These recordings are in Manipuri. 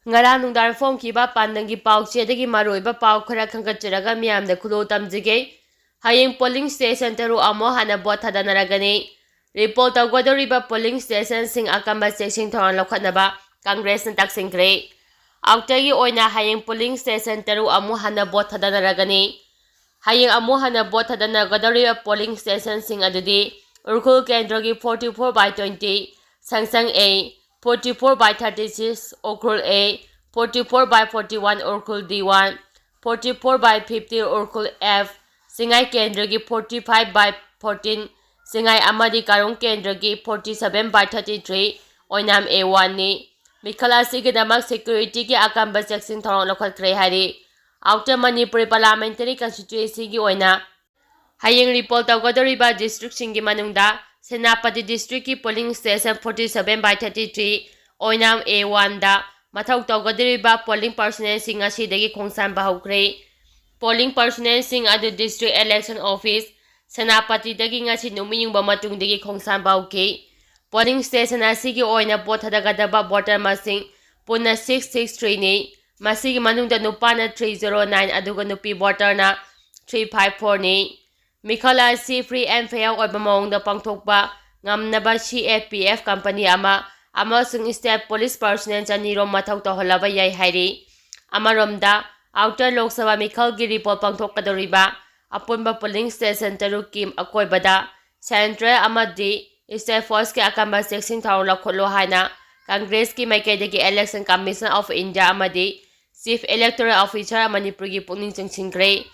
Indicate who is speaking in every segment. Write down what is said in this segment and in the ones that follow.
Speaker 1: Ngarang nungdar fonkhiba pandangi pauchedagi maroiba pau khara khangkatjaraga miyamda khulo tamjige hayeng polling station taru amo hana bot thadanaragani report tawgadoriba polling station sing akamba checking thoran lokhatnaba Congress na taksingkre outagi oina hayeng polling station taru amo hana bot thadanaragani hayeng amo hana bot thadanagadoriba polling station sing adudi Urkhul Kendrogi 44/20 Sangsang A 44/36 Urkhul A 44/41 Urkhul D1 44/50 Urkhul F Singai Kendrogi 45/14 Singai Amadi Karong Kendrogi 47/33 Oinam A1 ni Mikhalasi ke damak security ki akamba checking thorong lokhat kre hari outer Manipur parliamentary constituency ki oina hayeng report tawgadoriba district singi manungda Senapati district ki polling station 47/33 oinam A1 da mathau tawgadoriba polling personnel sing asidagi khongsan bahukre polling personnel sing adu district election office Senapati dagi ngasi numiyungba matungdagi khongsan bahukki polling station asigi oina bot thadagadaba voter masing punna 663 ni masigi manungda nupana 309 aduga nupi voter na 354 ni Mikhala si free and fair oiba maungda pangthokba ngamdaba CFPF company amasung state police personnel chanirom mathau toholaba yai hairi amaromda outer Lok Sabha Mikhal gi report pangthokadoriba apunba polling station tarukim akoibada central amadi state force ki akamba checking thau lakholo haina Congress ki maikaidagi election commission of India amadi chief electoral officer Manipur gi pungning chingchingkre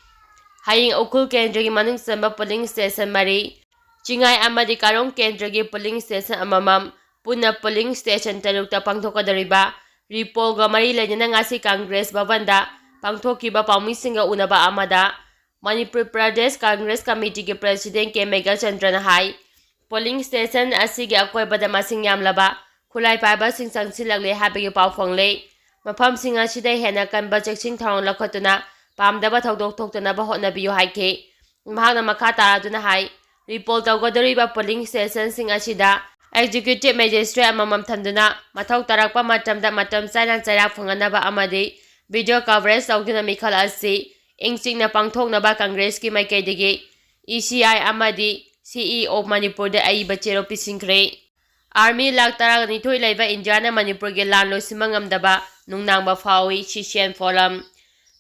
Speaker 1: hayeng Urkhul Kendrogi manung samba polling station mari Chingai amadi Karong Kendrogi polling station amamam punna polling station tarukta pangthokadoriba repolga mari lainana ngasi Congress babanda pangthokiba pawmisinga unaba amada Manipur Pradesh Congress Committee ki President K Mega Chandran hai polling station asigi akoibada masing yamlaba khulai paiba sing sangsilagle habigi paw phongle mafam sing asida hena kanba checking thorong lakhatuna pamdaba thodok thoktana ba hotnabiyo haike mahana makha taraduna hai report tawgadoriba polling station sing asida executive magistrate amamam thanduna mathau tarakpa matamda matam chaina chairak phanganaba amadi video coverage tawduna Mikhal asi ingchingna pangthoknaba Congress ki maikaidagi ECI amadi CEO Manipur da aiba chero pisingkre Army Lakh 12 leiba Indiana Manipur ge lan loisinba ngamdaba nung nangba phaowe Shishian Forum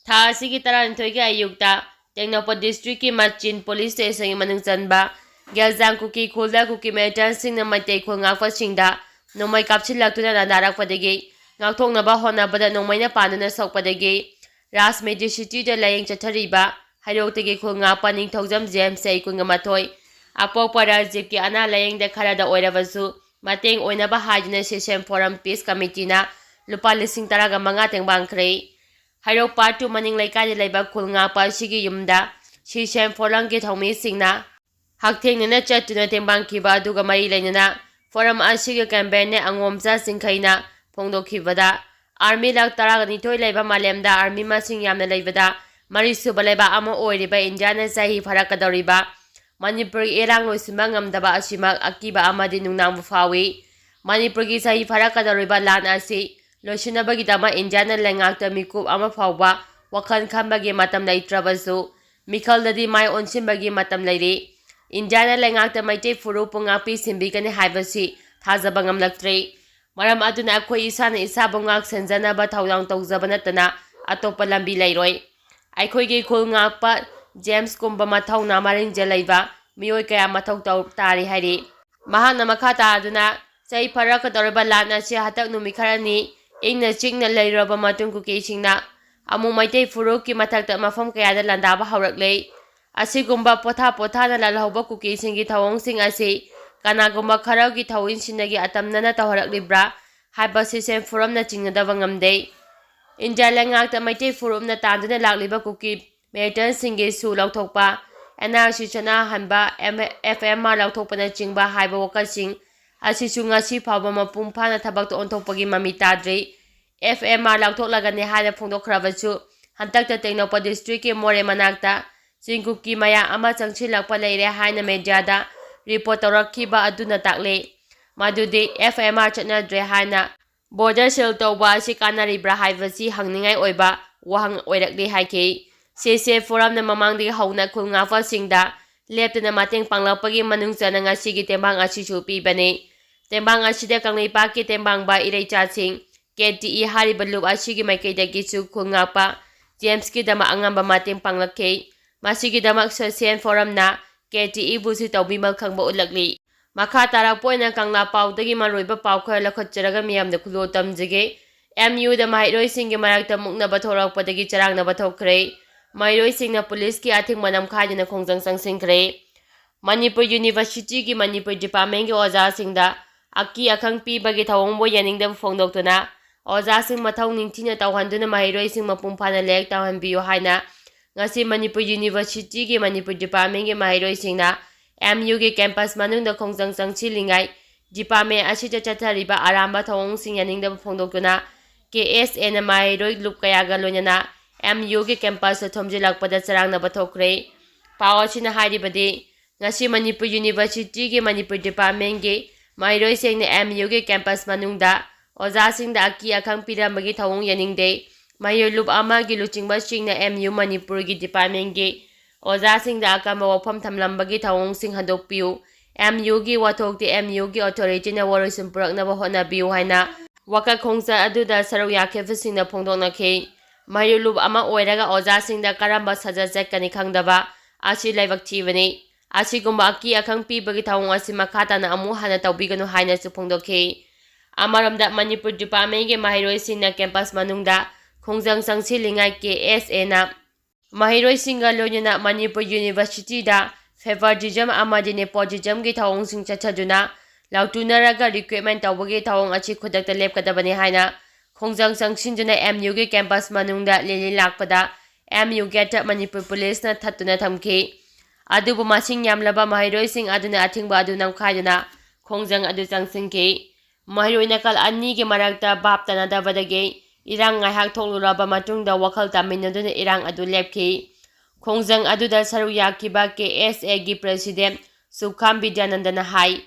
Speaker 1: tha asigi 12 ge ayukta Tengnopa district ki Machin police station gi manung chanba Gyaljang kuki khulda kuki metan sing na maitei khul ngakpa singda nomai kapchilaktuna nadarakpadagi ngakthoknaba honabada nomaina panuna sokpadagi Ras Major City da layeng chathariba hairoktage khul ngakpa ningthogjam James Seikun mathoi apokpa rajyap ki ana layeng da kharada oirabasu mateng oinaba hajina Session Forum Peace Committee na lupa 15,000 tengbangkre hairok part 2 maning laikai leiba khul ngakpa sigi yumda Session Forum ki thongmi singna hakthengna chatuna tengbangkiba aduga mari lainana forum asigi campaign ne angomcha singkhaina phongdokhibada Army Lakh 12 leiba malemda army masing yamna leibada mari suba leiba ama oiriba Indiana sahi pharakadoriba Manipur erang loisinba ngamdaba asimak akiba amadi nungnang phaowe Manipur gi sahi pharakadoriba lan asi loisinabagi dama Indiana lengakta mikup ama phawba wakhan khambagi matam leitrabasu Mikhal dadi mai onsinbagi matam leire Indiana lengakta maite furu pungapi simbikani haibasi thajaba ngamlaktre maram aduna akhoi isana isabu ngak senjanaba thawlang tawjaba natana atopa lambi leiroi akhoi ge khul ngakpa James kumba mathawna maring jelaiba miyoi kaya mathaw tari hairi mahana makha taaduna sai faraka dorba lana si hatak numi kharani ingna chingna leiraba matung kuki singna amu maite furu ki mathakta mafam kaya da landaba haurakle asigumba potha na lalhauba kuki singi thawong sing asi kanagumba kharagi thawin sinagi atamnana tahoraklibra haiba Session Forum na chingnadaba ngamde India lengakta maite forum na tanduna lakliba kuki Metan singi su lauthokpa NRC chana hanba FMR lauthokpa na chingba haiba wakasing asisu ngasi phawba mapung phana thabakta onthokpagi mami tadre FMR lauthoklagani haina phongdokkhrabasu hantakta Tengnopa district ki more manakta Singkuki maya ama changchilakpa leire haina mediada report tawrakhiba aduna takle madudi FMR chanadre haina border seal tauba asi kanaribra haibasi hangningai oiba wahang oirakli haiki. CC Forum na mamangdagi hauna khulngafa singda leptana mateng panglakpagi manungchana ngasigi tembang asisu pibani. Tembang asida kanglaipa ki tembang ba ireicha sing KTE hariba lup asigi maikaidagi su khulngapa James ki dama angamba mateng panglakhe. Masigi damak Social Forum na KTE busi taubimal khangba ulakli. Makha tarakpoina kangla paudagi maroiba paukha lakhotjaraga miyamda khulo tamjige. MU da mairoi singi marakta muknaba thorakpadagi charangnaba thokre. Mairoi singna police ki athing manam khaidina khongjang sangsingkre. Manipur University ki Manipur Department ki oja singda aki akhang pibagi thawongbo yaningda phongdoktuna oja sing mathau ningthina tawhanduna mairoi sing mapumphana lek tawhanbiyo haina ngasi Manipur University ki Manipur Department ki mairoi singna MU ki campus manungda khongjang sangchilingai department asida chathariba aramba thawong sing yaningda phongdoktuna KSA na mairoi lup kayaga loinana MU ki campus thomjilakpada charangnaba thokre. Pawachina hairibadi ngasi Manipur University ki Manipur Department ki mairoi singna MU ki campus manungda oja singda aki akhang pirambagi thawong yaningde mayor lup ama gi luchingba singna MU Manipur ki department ki oja singda akamba wafam thamlambagi thawong sing handokpiu MU ki wathokti MU ki authority na waroisun puraknaba hotnabiu haina waka khongsa aduda saruk yakheba singna phongdoknakhe. Mayor lup ama oiraga oja singda karamba saja chekkani khangdaba asi laibak thibani asigumba aki akhang pibagi thawong asi makhatana amu hana tawbiganu haina su phongdokhe. Amaramda Manipur Department ki mahiroi singna campus manungda khongjang sangchilingai KSA na mahiroi singa loinana Manipur University da favoritism amadi nepotism ki thawong sing chachaduna lautunaraga recruitment tawbagi thawong achi khudakta lepkadabani haina khongjang sangchinjuna MU ki campus manungda lili lakpada MU geta Manipur police na thattuna thamki. Adubu masing yamlaba mahiroi sing aduna athingba adu namkhaiduna khongjang adu changsingki. Mahiroi nakal ani ki marakta baptana dabadagi irang ngaihak thokluraba matungda wakhal taminaduna irang adu lepki. Khongjang aduda saru yakiba KSA gi president Sukham Vidyanandana hai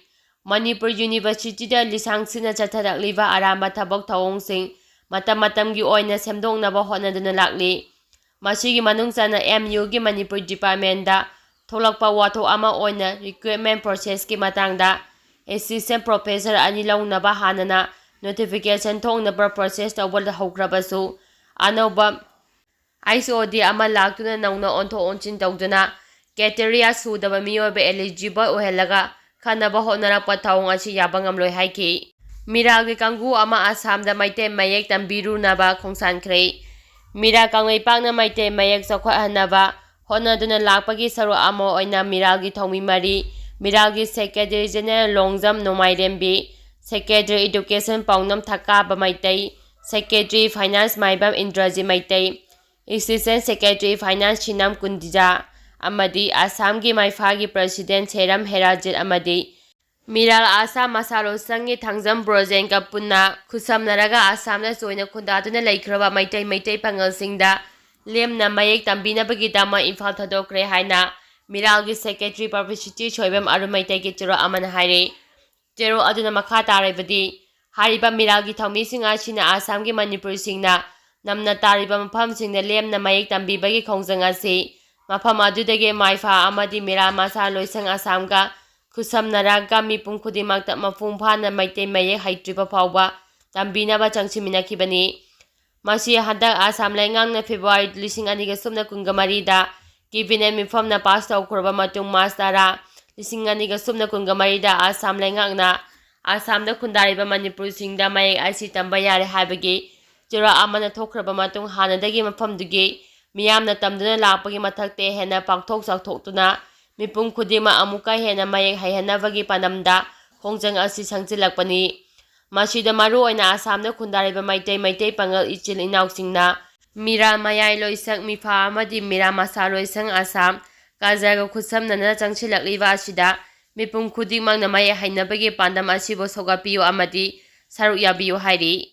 Speaker 1: Manipur University da lisangsina chatharakliba aramba thabak thawong sing matam-matamgi oina semdongnaba hotnaduna lakli. Masigi manungchana MU gi Manipur Department da tholakpa wathok ama oina recruitment process ki matangda assistant professor ani launaba hanana notification thongnaba process tawbal haukrabasu anoba ISOD ama laktuna nauna ontho onchin tawduna criteria sudaba miyoba eligible ohelaga khanaba hotnarakpa thawong asi yaba ngamloi haiki. Miralgi kanggu ama Assamda maite mayek tambirunaba khongsankre. Mira kanglaipakna maite mayek chakhwathanaba hotnaduna lakpagi saru ama oina miralgi thongmi mari Miralgi Secretary General Longjam Nomairembi, Secretary Education Paunam Thakaba Maitai, Secretary Finance Maibam Indraji Maitai, Assistant Secretary Finance Chinam Kundija, Amadi Assamgi Maifagi President Seram Herajit Amadi, Miral Assam Masalo Sangi Thangjam Brojenka Punna, Kusam Naraga Assamna Soina Kundatuna Laikraba Maitai Maitai Pangal Singda, Lem Namayek Tambina Bagitama Infal Thadokre Haina, Miralgi Secretary Publicity Choibam Arumaitai ki Chero Aman Haire. Chero aduna makha taribadi hariba Miralgi thawmi singa china Assamgi Manipur singna namna tariba mafam singna lemna mayek tambibagi khongjang asi mafam adudagi maifa amadi mira masa loisang Assamga khusamnaraga mipum khudimakta mafungphana maitei mayek haitriba phawba tambinaba changchiminakibani. Masi handak Assam laingang February 2023 da Cabinet mifam na pass tawkraba matung March 2023 da Assam laingakna Assamda khundariba Manipur singda mayek asi tamba yare haibagi chira amana thokraba matung hanadagi mafamdugi miyamna tamduna lakpagi mathakte hena pakthok chakthokduna mipum khudima amuka hena mayek haihanabagi panamda khongjang asi sangchilakpani. Masida maru oina Assamda khundariba maitai pangal ichil inausingna Mira Mayai Loisak Mifa Amadi Mira Masa Loisang Assam Kazaga Khusamnana Changchilakliba asida mipum khudimang na maya hainabagi pandam asibo sogapiyo amadi saruk yabiyo hairi.